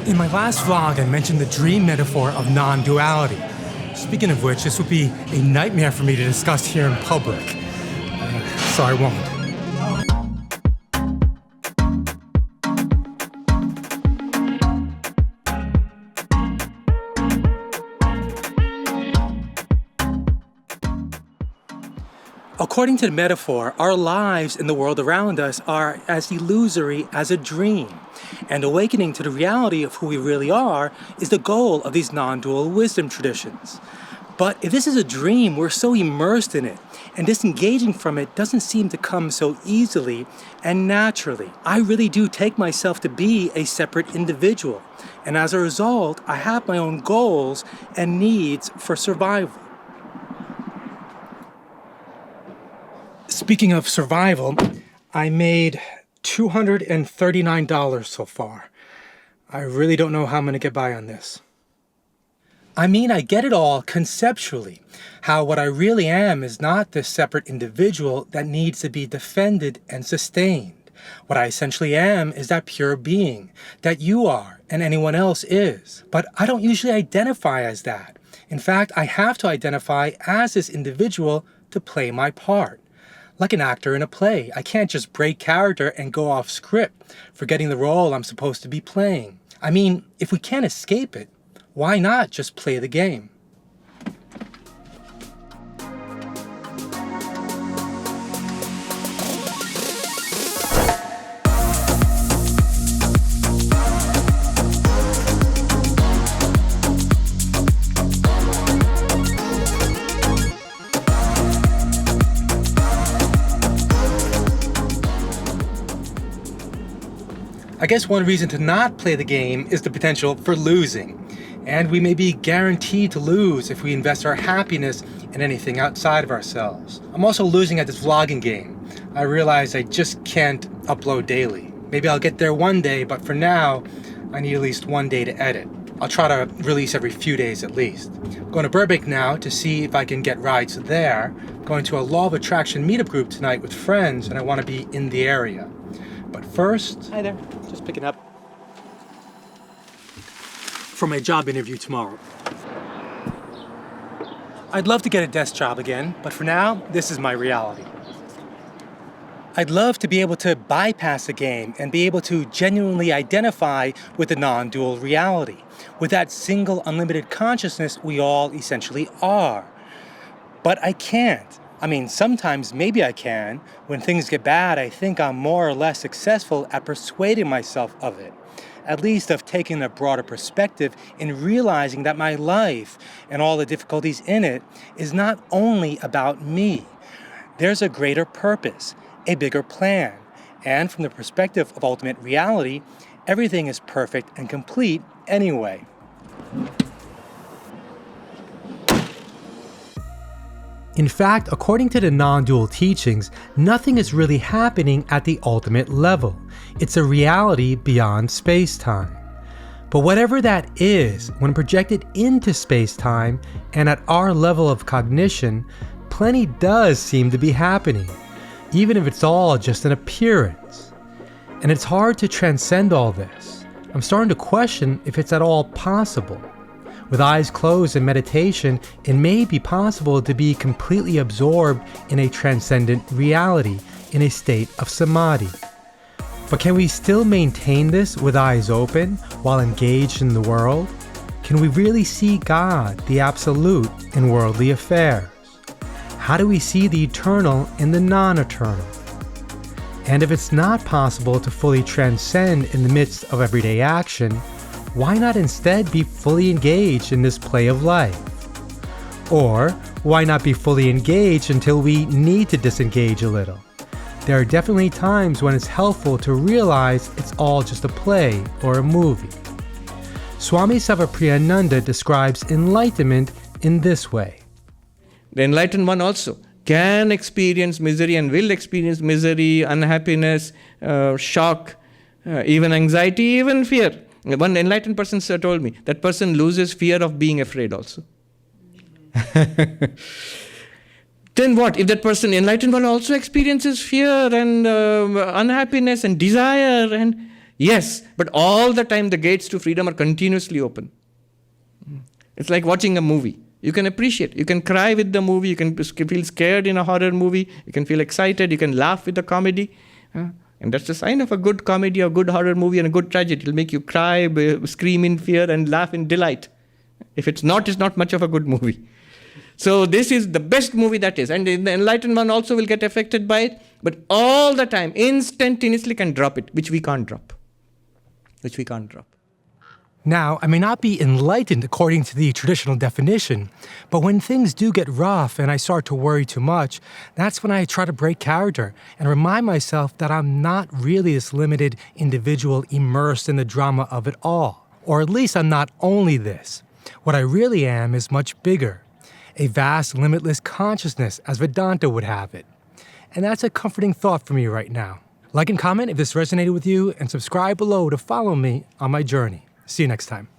In my last vlog, I mentioned the dream metaphor of non-duality. Speaking of which, this would be a nightmare for me to discuss here in public. So I won't. According to the metaphor, our lives in the world around us are as illusory as a dream, and awakening to the reality of who we really are is the goal of these non-dual wisdom traditions. But if this is a dream, we're so immersed in it, and disengaging from it doesn't seem to come so easily and naturally. I really do take myself to be a separate individual, and as a result, I have my own goals and needs for survival. Speaking of survival, I made $239 so far. I really don't know how I'm going to get by on this. I mean, I get it all conceptually, how what I really am is not this separate individual that needs to be defended and sustained. What I essentially am is that pure being, that you are and anyone else is. But I don't usually identify as that. In fact, I have to identify as this individual to play my part. Like an actor in a play, I can't just break character and go off script, forgetting the role I'm supposed to be playing. I mean, if we can't escape it, why not just play the game? I guess one reason to not play the game is the potential for losing. And we may be guaranteed to lose if we invest our happiness in anything outside of ourselves. I'm also losing at this vlogging game. I realize I just can't upload daily. Maybe I'll get there one day, but for now, I need at least one day to edit. I'll try to release every few days at least. I'm going to Burbank now to see if I can get rides there. I'm going to a Law of Attraction meetup group tonight with friends, and I want to be in the area. But first... Hi there, just picking up for my job interview tomorrow. I'd love to get a desk job again, but for now, this is my reality. I'd love to be able to bypass the game and be able to genuinely identify with the non-dual reality, with that single unlimited consciousness we all essentially are. But I can't. I mean, sometimes maybe I can. When things get bad, I think I'm more or less successful at persuading myself of it. At least of taking a broader perspective and realizing that my life and all the difficulties in it is not only about me. There's a greater purpose, a bigger plan. And from the perspective of ultimate reality, everything is perfect and complete anyway. In fact, according to the non-dual teachings, nothing is really happening at the ultimate level. It's a reality beyond space-time. But whatever that is, when projected into space-time and at our level of cognition, plenty does seem to be happening, even if it's all just an appearance. And it's hard to transcend all this. I'm starting to question if it's at all possible. With eyes closed in meditation, it may be possible to be completely absorbed in a transcendent reality, in a state of samadhi. But can we still maintain this with eyes open while engaged in the world? Can we really see God, the Absolute, in worldly affairs? How do we see the eternal in the non-eternal? And if it's not possible to fully transcend in the midst of everyday action, why not instead be fully engaged in this play of life? Or why not be fully engaged until we need to disengage a little? There are definitely times when it's helpful to realize it's all just a play or a movie. Swami Savapriyananda describes enlightenment in this way. The enlightened one also can experience misery and will experience misery, unhappiness, shock, even anxiety, even fear. One enlightened person told me that person loses fear of being afraid also. Then what? If that person, enlightened one, also experiences fear and unhappiness and desire, and Yes, but all the time the gates to freedom are continuously open. It's like watching a movie. You can appreciate. You can cry with the movie. You can feel scared in a horror movie. You can feel excited. You can laugh with the comedy. And that's the sign of a good comedy, a good horror movie, and a good tragedy. It'll make you cry, scream in fear, and laugh in delight. If it's not much of a good movie. So this is the best movie that is. And the enlightened one also will get affected by it. But all the time, instantaneously can drop it, which we can't drop. Now, I may not be enlightened according to the traditional definition, but when things do get rough and I start to worry too much, that's when I try to break character and remind myself that I'm not really this limited individual immersed in the drama of it all. Or at least I'm not only this. What I really am is much bigger. A vast, limitless consciousness, as Vedanta would have it. And that's a comforting thought for me right now. Like and comment if this resonated with you, and subscribe below to follow me on my journey. See you next time.